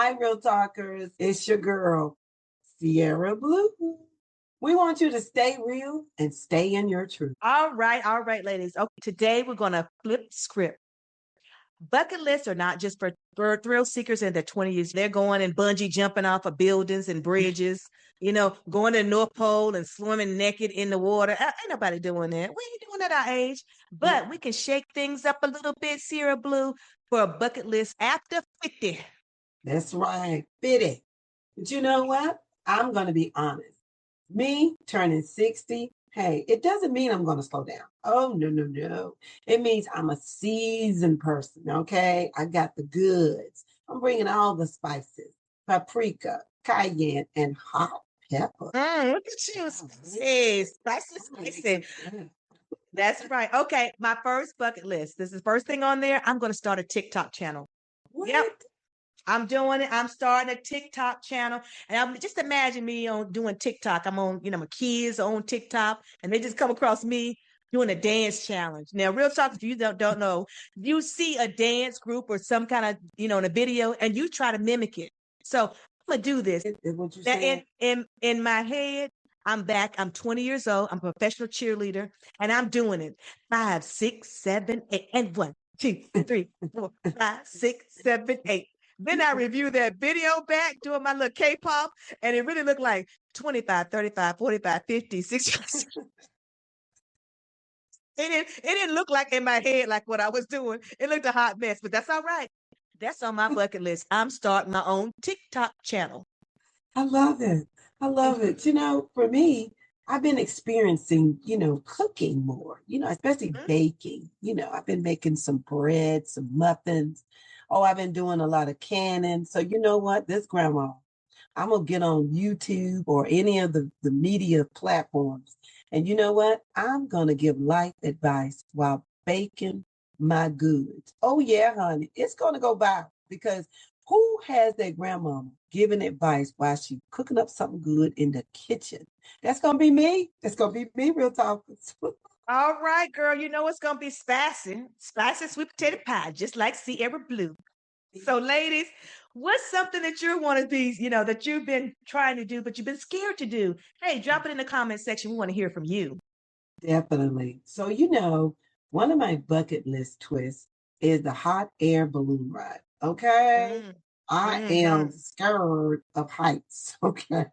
Hi, Real Talkers. It's your girl, Sierra Blue. We want you to stay real and stay in your truth. All right, ladies. Okay, today we're going to flip the script. Bucket lists are not just for thrill seekers in their 20s. They're going and bungee jumping off of buildings and bridges, going to the North Pole and swimming naked in the water. Ain't nobody doing that. We ain't doing that at our age. But we can shake things up a little bit, Sierra Blue, for a bucket list after 50. That's right, 50. But you know what? I'm going to be honest. Me turning 60, hey, it doesn't mean I'm going to slow down. Oh, no, no, no. It means I'm a seasoned person, okay? I got the goods. I'm bringing all the spices, paprika, cayenne, and hot pepper. Look at you. Spicy. That's right. Okay, my first bucket list. This is the first thing on there. I'm going to start a TikTok channel. What? Yep. I'm doing it. I'm starting a TikTok channel. And I'm just imagine me doing TikTok. I'm on, my kids are on TikTok and they just come across me doing a dance challenge. Now, real talk, if you don't know, you see a dance group or some kind of, in a video and you try to mimic it. So I'm gonna do this. What you Now, saying? in my head, I'm back. I'm 20 years old. I'm a professional cheerleader and I'm doing it. 5, 6, 7, 8, and 1, 2, 3, 4, 5, 6, 7, 8. Then I reviewed that video back doing my little K-pop, and it really looked like 25, 35, 45, 50, 60. It didn't look like in my head like what I was doing. It looked a hot mess, but that's all right. That's on my bucket list. I'm starting my own TikTok channel. I love it. I love it. For me, I've been experiencing, cooking more, especially baking. I've been making some bread, some muffins. Oh, I've been doing a lot of canning. So you know what? This grandma, I'm going to get on YouTube or any of the media platforms. And you know what? I'm going to give life advice while baking my goods. Oh, yeah, honey. It's going to go viral because who has their grandmama giving advice while she's cooking up something good in the kitchen? That's going to be me. That's going to be me, Real Talkers. All right, girl. You know it's going to be spicy. Spicy sweet potato pie, just like Sierra Blue. So, ladies, what's something that you're one of these, that you've been trying to do, but you've been scared to do? Hey, drop it in the comment section. We want to hear from you. Definitely. So, one of my bucket list twists is the hot air balloon ride. Okay. I am scared of heights. Okay.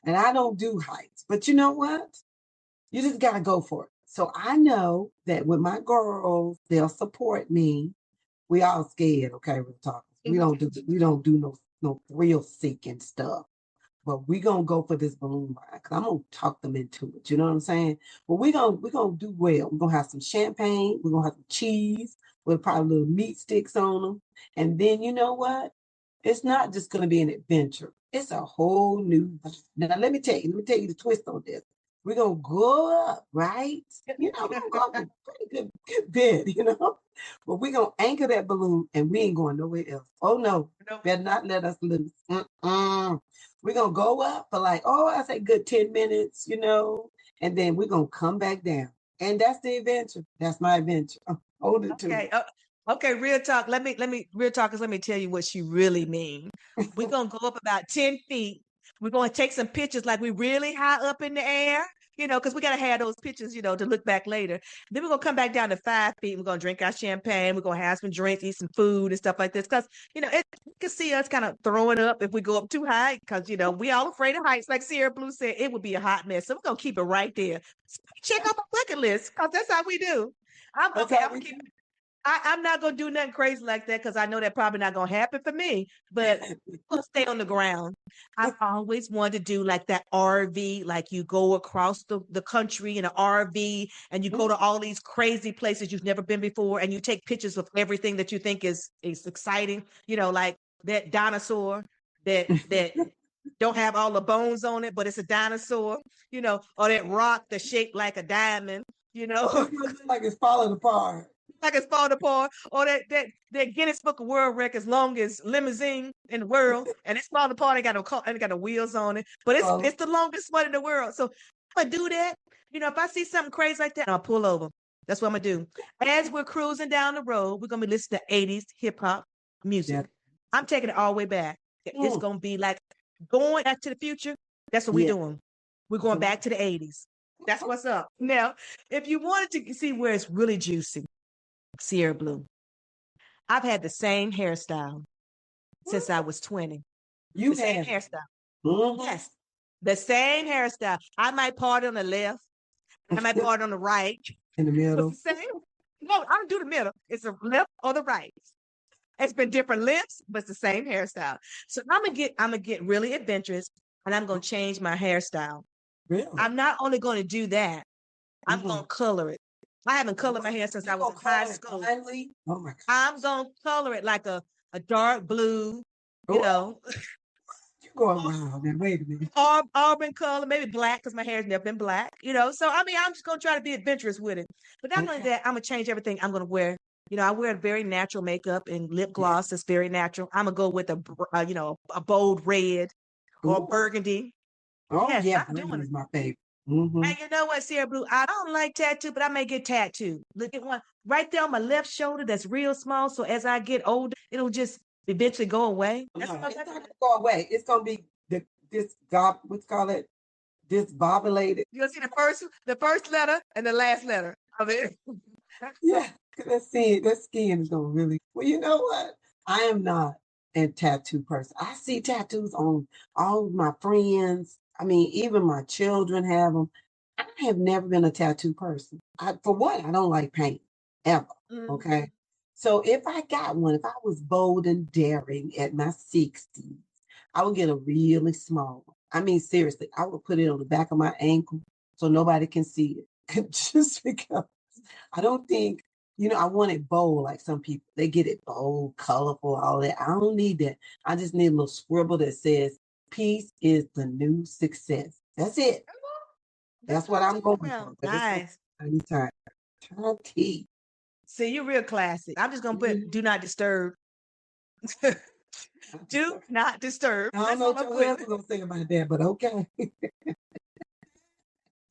And I don't do heights. But you know what? You just got to go for it. So I know that with my girls, they'll support me. We all scared, okay, we're talking. We don't do no thrill seeking stuff. But we're gonna go for this balloon ride because I'm gonna talk them into it. You know what I'm saying? But we're gonna do well. We're gonna have some champagne, we're gonna have some cheese with probably little meat sticks on them. And then you know what? It's not just gonna be an adventure. It's a whole new now let me tell you the twist on this. We're gonna go up, right? We're gonna go up a pretty good bit, But we're gonna anchor that balloon and we ain't going nowhere else. Oh no, better not let us loose. We're gonna go up for I say good 10 minutes, and then we're gonna come back down. And that's the adventure. That's my adventure. Hold it to it. Okay, real talk. Real talkers, let me tell you what she really mean. We're gonna go up about 10 feet. We're gonna take some pictures like we really high up in the air, because we gotta have those pictures, to look back later. Then we're gonna come back down to 5 feet. We're gonna drink our champagne. We're gonna have some drinks, eat some food and stuff like this. Cause you can see us kind of throwing up if we go up too high. Cause we all afraid of heights. Like Sierra Blue said, it would be a hot mess. So we're gonna keep it right there. So check out my bucket list, cause that's how we do. I'm gonna keep it. I'm not gonna do nothing crazy like that because I know that probably not gonna happen for me. But we'll stay on the ground. I've always wanted to do like that RV, like you go across the country in an RV and you go to all these crazy places you've never been before, and you take pictures of everything that you think is exciting. Like that dinosaur that don't have all the bones on it, but it's a dinosaur. Or that rock that's shaped like a diamond. Like it's falling apart. Like it's falling apart, or that Guinness Book of World Records longest limousine in the world, and it's falling apart. Ain't got no wheels on it, but it's the longest one in the world. So I'm gonna do that. If I see something crazy like that, I'll pull over. That's what I'm gonna do. As we're cruising down the road, we're gonna be listening to 80s hip hop music. I'm taking it all the way back. It's going to be like going back to the future. That's what we're doing. We're going back to the 80s. That's what's up. Now, if you wanted to see where it's really juicy, Sierra Blue, I've had the same hairstyle since I was 20. You same have hairstyle. Yes, the same hairstyle. I might part on the left. I might part on the right. In the middle. It's the same. No, I don't do the middle. It's the left or the right. It's been different lengths, but it's the same hairstyle. So I'm gonna get really adventurous, and I'm gonna change my hairstyle. Really? I'm not only going to do that. I'm gonna color it. I haven't colored my hair since I was in high school. Finally? Oh my God. I'm gonna color it like a dark blue, you know. You're going wild, man. Wait a minute. Auburn color, maybe black, because my hair's never been black, you know. So I mean, I'm just gonna try to be adventurous with it. But not only that, I'm gonna change everything. I'm gonna wear, I wear very natural makeup and lip gloss that's very natural. I'm gonna go with a bold red or burgundy. Oh yes, yeah, I'm doing is it. my favorite. And you know what, Sierra Blue? I don't like tattoo, but I may get tattooed. Look at one right there on my left shoulder that's real small. So as I get older, it'll just eventually go away. No, it's not gonna go away. It's gonna be what's call it? Disbobulated. You'll see the first letter and the last letter of it. Yeah, that skin is gonna really. Well, you know what? I am not a tattoo person. I see tattoos on all of my friends. I mean, even my children have them. I have never been a tattoo person. For one, I don't like paint ever. Okay. So if I got one, if I was bold and daring at my 60s, I would get a really small one. I mean, seriously, I would put it on the back of my ankle so nobody can see it. Just because I don't think, I want it bold like some people. They get it bold, colorful, all that. I don't need that. I just need a little scribble that says, peace is the new success. That's it. That's what I'm going for. Nice. Anytime. Tea. See, you're real classic. I'm just gonna put do not disturb. Do not disturb. I don't know what your husband's gonna say about that, but okay.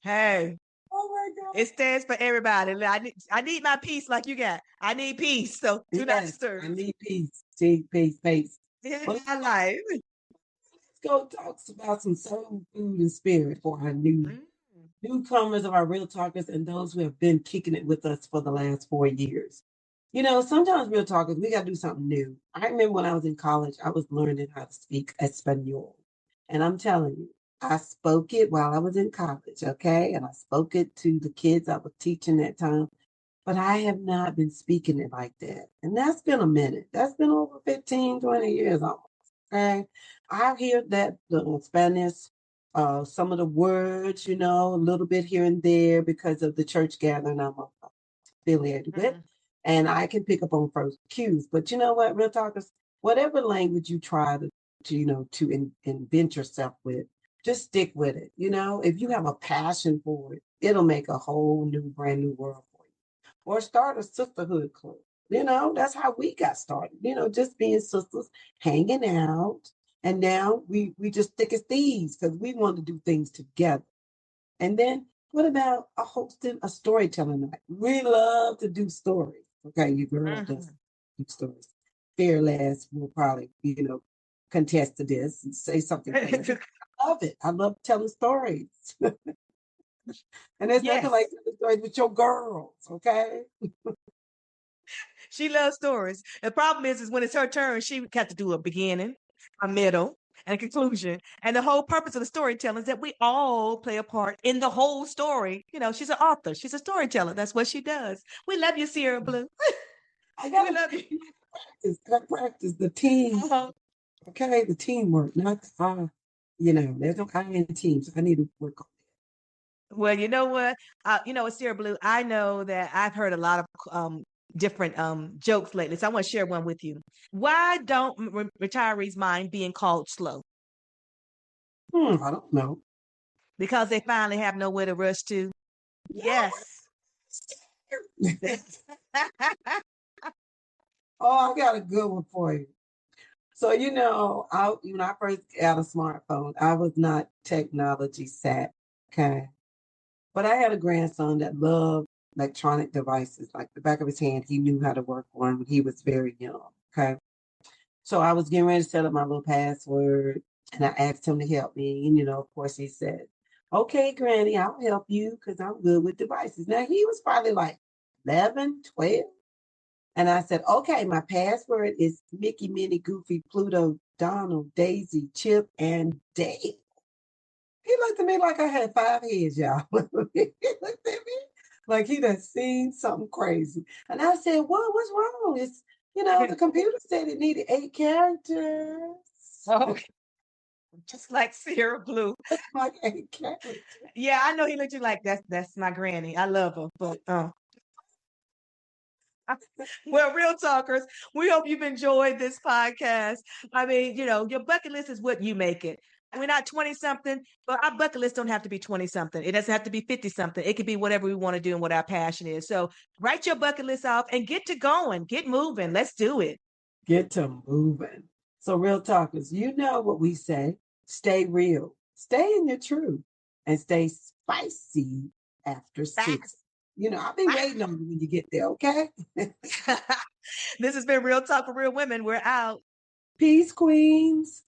Hey. Oh my God. It stands for everybody. I need my peace like you got. I need peace. So do not disturb. I need peace. Peace. In my life. Let's go talk about some soul food and spirit for our newcomers of our Real Talkers and those who have been kicking it with us for the last 4 years. Sometimes Real Talkers, we got to do something new. I remember when I was in college, I was learning how to speak Espanol. And I'm telling you, I spoke it while I was in college, okay? And I spoke it to the kids I was teaching that time. But I have not been speaking it like that. And that's been a minute. That's been over 15, 20 years almost, okay? I hear that the Spanish, some of the words, a little bit here and there because of the church gathering I'm affiliated with. And I can pick up on first cues. But you know what, Real Talkers, whatever language you try to invent yourself with, just stick with it. If you have a passion for it, it'll make a whole brand new world for you. Or start a sisterhood club. That's how we got started. Just being sisters, hanging out. And now we just thick as thieves because we want to do things together. And then what about hosting a storytelling night? We love to do stories. Okay, you girls just do stories. Fearless will probably, contest to this and say something. I love it. I love telling stories. And there's nothing like telling stories with your girls, okay? She loves stories. The problem is when it's her turn, she got to do a beginning, a middle, and a conclusion. And the whole purpose of the storytelling is that we all play a part in the whole story. She's an author. She's a storyteller. That's what she does. We love you, Sierra Blue. We love you. I practice the team. Okay, the teamwork, not there's no I in teams. I need to work on that. Well, you know what? Sierra Blue, I know that I've heard a lot of different jokes lately. So I want to share one with you. Why don't retirees mind being called slow? I don't know. Because they finally have nowhere to rush to. Yes. Oh, I got a good one for you. So, when I first got a smartphone, I was not technology savvy, okay? But I had a grandson that loved electronic devices. Like the back of his hand, he knew how to work one when he was very young, okay? So I was getting ready to set up my little password and I asked him to help me. And, of course, he said, okay, Granny, I'll help you because I'm good with devices. Now, he was probably like 11, 12. And I said, okay, my password is Mickey, Minnie, Goofy, Pluto, Donald, Daisy, Chip, and Dale. He looked at me like I had 5 heads, y'all. He looked at me like he done seen something crazy. And I said, what's wrong? It's, the computer said it needed 8 characters. Oh, just like Sierra Blue. Like 8 characters. Yeah, I know he looked at you like that's my granny. I love her, but well, real talkers, we hope you've enjoyed this podcast. I mean, your bucket list is what you make it. We're not 20 something, but our bucket list don't have to be 20 something. It doesn't have to be 50 something. It could be whatever we want to do and what our passion is. So write your bucket list off and get to going, get moving. Let's do it. Get to moving. So real talkers, you know what we say. Stay real, stay in your truth, and stay spicy after 6. I'll be waiting on you when you get there, okay? This has been Real Talk for Real Women. We're out. Peace, queens.